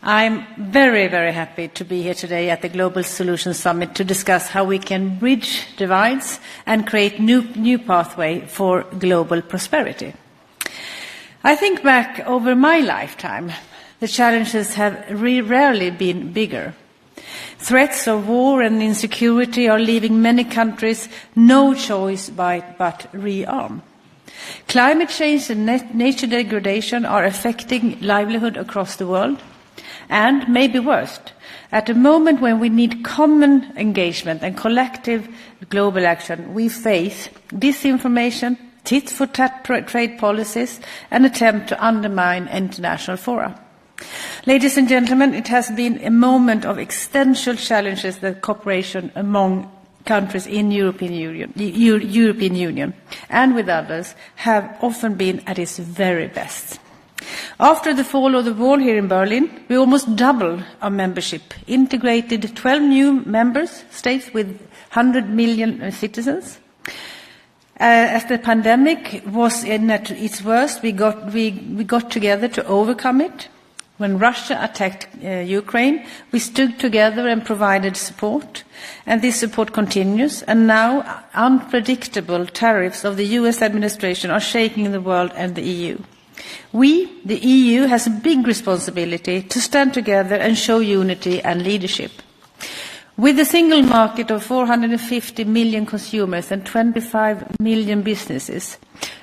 I'm very, very happy to be here today at the Global Solutions Summit to discuss how we can bridge divides and create new pathway for global prosperity. I think back over my lifetime, the challenges have rarely been bigger. Threats of war and insecurity are leaving many countries no choice but rearm. Climate change and nature degradation are affecting livelihood across the world. And, maybe worst, at a moment when we need common engagement and collective global action, we face disinformation, tit-for-tat trade policies, and attempt to undermine international fora. Ladies and gentlemen, it has been a moment of existential challenges that cooperation among countries in European Union and with others have often been at its very best. After the fall of the wall here in Berlin, we almost doubled our membership, integrated 12 new member states with 100 million citizens. As the pandemic was at its worst, we got together to overcome it. When Russia attacked Ukraine, we stood together and provided support, and this support continues, and now unpredictable tariffs of the US administration are shaking the world and the EU. We, the EU, has a big responsibility to stand together and show unity and leadership. With a single market of 450 million consumers and 25 million businesses,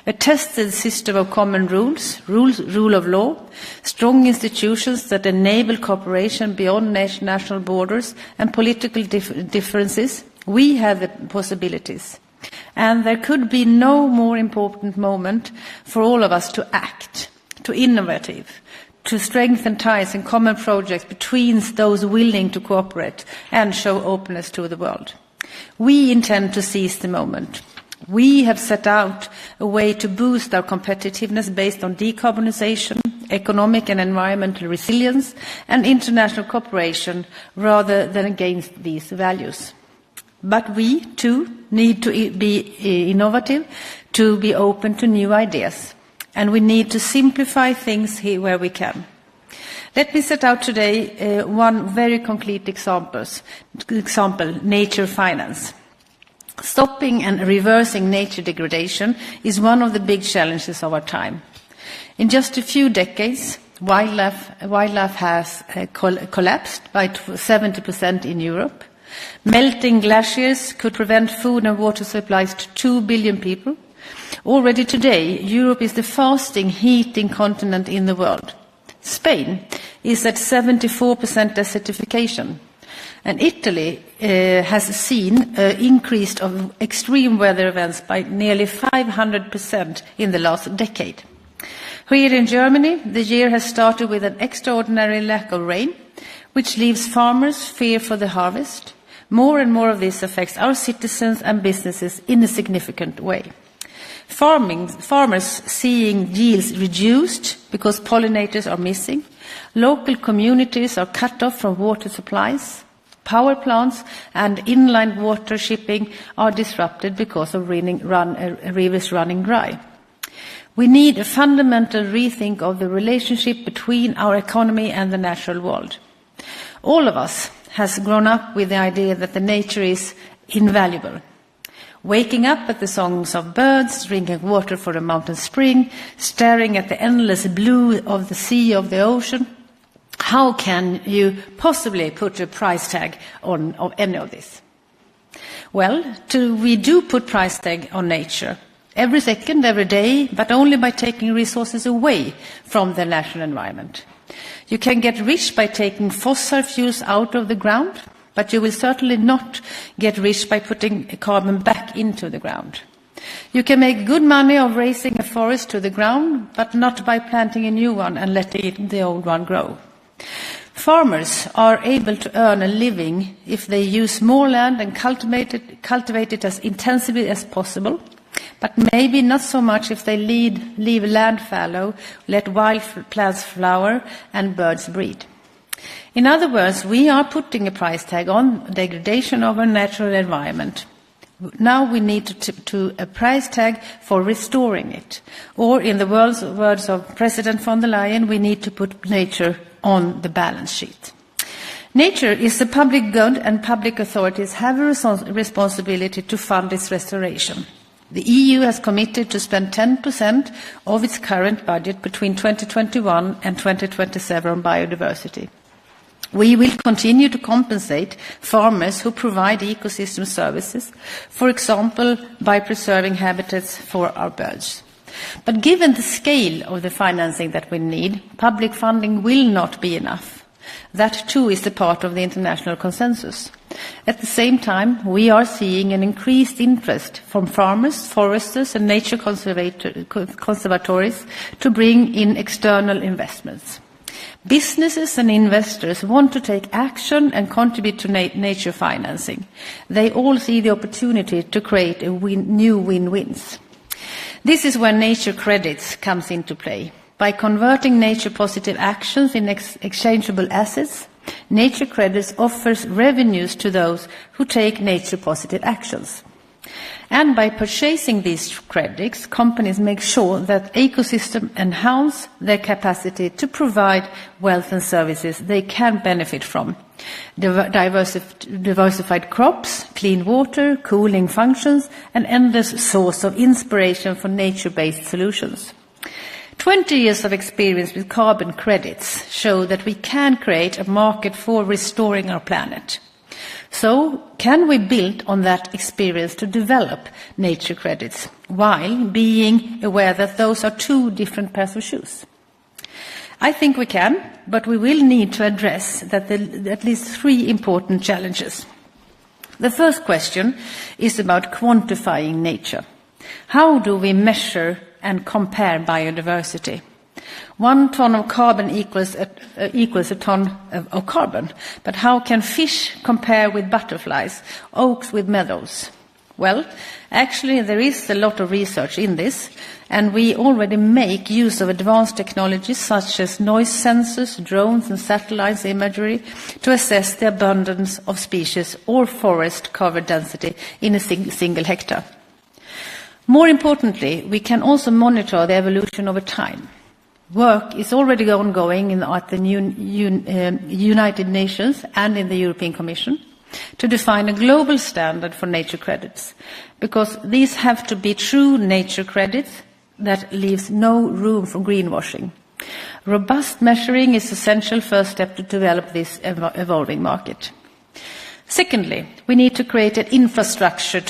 a tested system of common rule of law, strong institutions that enable cooperation beyond national borders and political differences, we have the possibilities. And there could be no more important moment for all of us to act, to innovate, to strengthen ties and common projects between those willing to cooperate and show openness to the world. We intend to seize the moment. We have set out a way to boost our competitiveness based on decarbonization, economic and environmental resilience, and international cooperation rather than against these values. But we, too, need to be innovative, to be open to new ideas. And we need to simplify things here where we can. Let me set out today one very concrete example, nature finance. Stopping and reversing nature degradation is one of the big challenges of our time. In just a few decades, wildlife has collapsed by 70% in Europe. Melting glaciers could prevent food and water supplies to 2 billion people. Already today, Europe is the fastest heating continent in the world. Spain is at 74% desertification. And Italy has seen an increase of extreme weather events by nearly 500% in the last decade. Here in Germany, the year has started with an extraordinary lack of rain, which leaves farmers fear for the harvest. More and more of this affects our citizens and businesses in a significant way. Farmers seeing yields reduced because pollinators are missing. Local communities are cut off from water supplies. Power plants and inland water shipping are disrupted because of rivers running dry. We need a fundamental rethink of the relationship between our economy and the natural world. All of us has grown up with the idea that the nature is invaluable. Waking up at the songs of birds, drinking water from a mountain spring, staring at the endless blue of the sea, of the ocean. How can you possibly put a price tag on any of this? Well, we do put price tag on nature. Every second, every day, but only by taking resources away from the natural environment. You can get rich by taking fossil fuels out of the ground, but you will certainly not get rich by putting carbon back into the ground. You can make good money of raising a forest to the ground, but not by planting a new one and letting the old one grow. Farmers are able to earn a living if they use more land and cultivate it as intensively as possible, but maybe not so much if they leave land fallow, let wild plants flower and birds breed. In other words, we are putting a price tag on degradation of our natural environment. Now we need to a price tag for restoring it. Or in the words of President von der Leyen, we need to put nature on the balance sheet. Nature is a public good, and public authorities have a responsibility to fund its restoration. The EU has committed to spend 10% of its current budget between 2021 and 2027 on biodiversity. We will continue to compensate farmers who provide ecosystem services, for example, by preserving habitats for our birds. But given the scale of the financing that we need, public funding will not be enough. That too is a part of the international consensus. At the same time, we are seeing an increased interest from farmers, foresters and nature conservatories to bring in external investments. Businesses and investors want to take action and contribute to nature financing. They all see the opportunity to create new win-wins. This is where nature credits comes into play. By converting nature-positive actions in exchangeable assets, nature credits offers revenues to those who take nature-positive actions. And by purchasing these credits, companies make sure that ecosystems enhance their capacity to provide wealth and services they can benefit from. Diversified crops, clean water, cooling functions, and endless source of inspiration for nature-based solutions. 20 years of experience with carbon credits show that we can create a market for restoring our planet. So, can we build on that experience to develop nature credits while being aware that those are two different pairs of shoes? I think we can, but we will need to address at least three important challenges. The first question is about quantifying nature. How do we measure and compare biodiversity? 1 ton of carbon equals a ton of carbon. But how can fish compare with butterflies, oaks with meadows? Well, actually there is a lot of research in this, and we already make use of advanced technologies such as noise sensors, drones and satellite imagery to assess the abundance of species or forest cover density in a single hectare. More importantly, we can also monitor the evolution over time. Work is already ongoing at the United Nations and in the European Commission to define a global standard for nature credits, because these have to be true nature credits that leaves no room for greenwashing. Robust measuring is an essential first step to develop this evolving market. Secondly, we need to create an infrastructure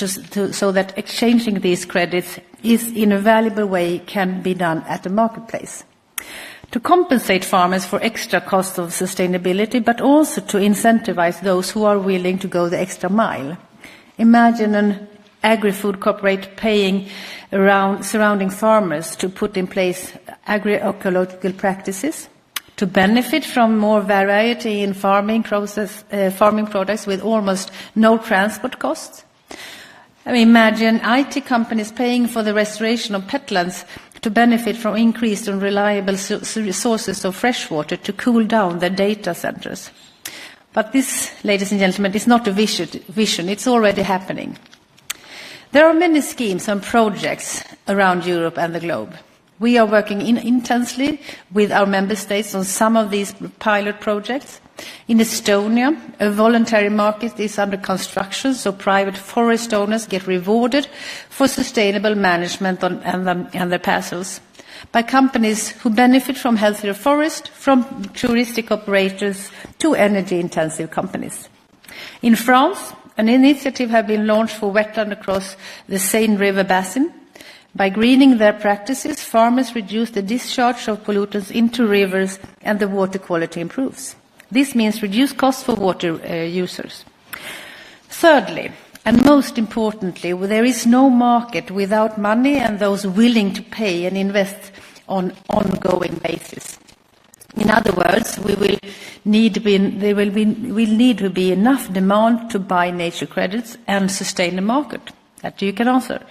so that exchanging these credits in a valuable way can be done at the marketplace. To compensate farmers for extra costs of sustainability, but also to incentivize those who are willing to go the extra mile. Imagine an agri-food cooperative paying surrounding farmers to put in place agroecological practices, to benefit from more variety in farming products with almost no transport costs. Imagine IT companies paying for the restoration of peatlands to benefit from increased and reliable sources of fresh water to cool down their data centers. But this, ladies and gentlemen, is not a vision. It's already happening. There are many schemes and projects around Europe and the globe. We are working intensely with our member states on some of these pilot projects. In Estonia, a voluntary market is under construction, so private forest owners get rewarded for sustainable management and their parcels by companies who benefit from healthier forest, from touristic operators to energy-intensive companies. In France, an initiative has been launched for wetland across the Seine River basin. By greening their practices, farmers reduce the discharge of pollutants into rivers and the water quality improves. This means reduced costs for water users. Thirdly, and most importantly, there is no market without money and those willing to pay and invest on an ongoing basis. In other words, there will need to be enough demand to buy nature credits and sustain the market. That you can answer.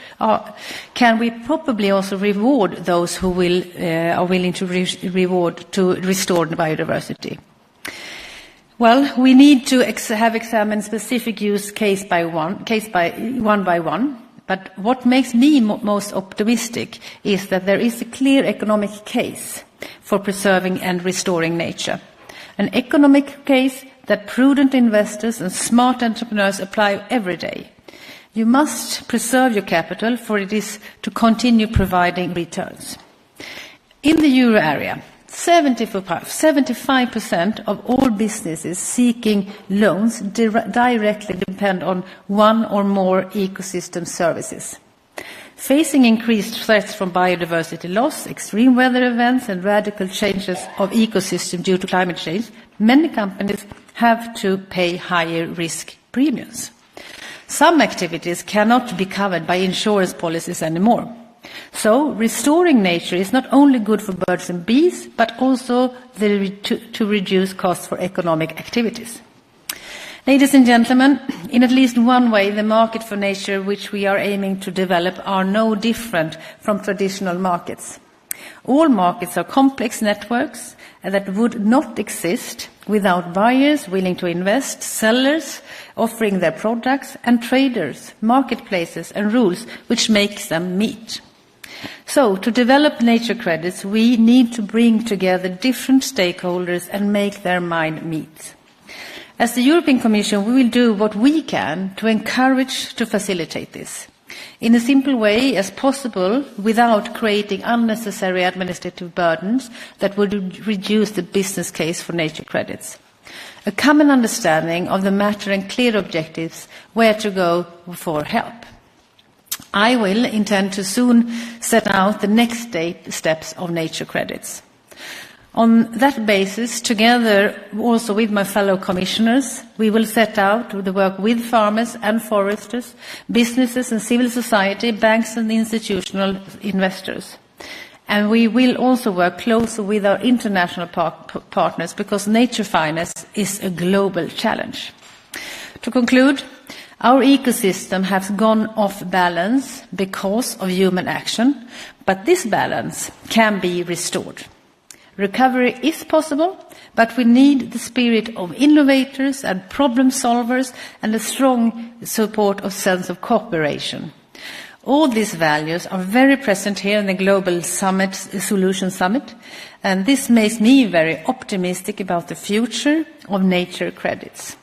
Can we probably also reward those who are willing to restore the biodiversity? Well, we need to have examined specific use case by one. But what makes me most optimistic is that there is a clear economic case for preserving and restoring nature. an economic case that prudent investors and smart entrepreneurs apply every day. You must preserve your capital, for it is to continue providing returns. In the euro area, 75% of all businesses seeking loans directly depend on one or more ecosystem services. Facing increased threats from biodiversity loss, extreme weather events and radical changes of ecosystem due to climate change, many companies have to pay higher risk premiums. Some activities cannot be covered by insurance policies anymore. So restoring nature is not only good for birds and bees, but also to reduce costs for economic activities. Ladies and gentlemen, in at least one way, the market for nature which we are aiming to develop are no different from traditional markets. All markets are complex networks that would not exist without buyers willing to invest, sellers offering their products, and traders, marketplaces and rules which make them meet. So, to develop nature credits, we need to bring together different stakeholders and make their mind meet. As the European Commission, we will do what we can to encourage to facilitate this in a simple way as possible without creating unnecessary administrative burdens that would reduce the business case for nature credits. A common understanding of the matter and clear objectives where to go for help. I will intend to soon set out the next steps of nature credits. On that basis, together also with my fellow commissioners, we will set out the work with farmers and foresters, businesses and civil society, banks and institutional investors. And we will also work closely with our international partners because nature finance is a global challenge. To conclude, our ecosystem has gone off balance because of human action, but this balance can be restored. Recovery is possible, but we need the spirit of innovators and problem solvers and a strong support of sense of cooperation. All these values are very present here in the Global Summit, Solution Summit, and this makes me very optimistic about the future of nature credits.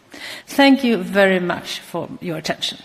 Thank you very much for your attention.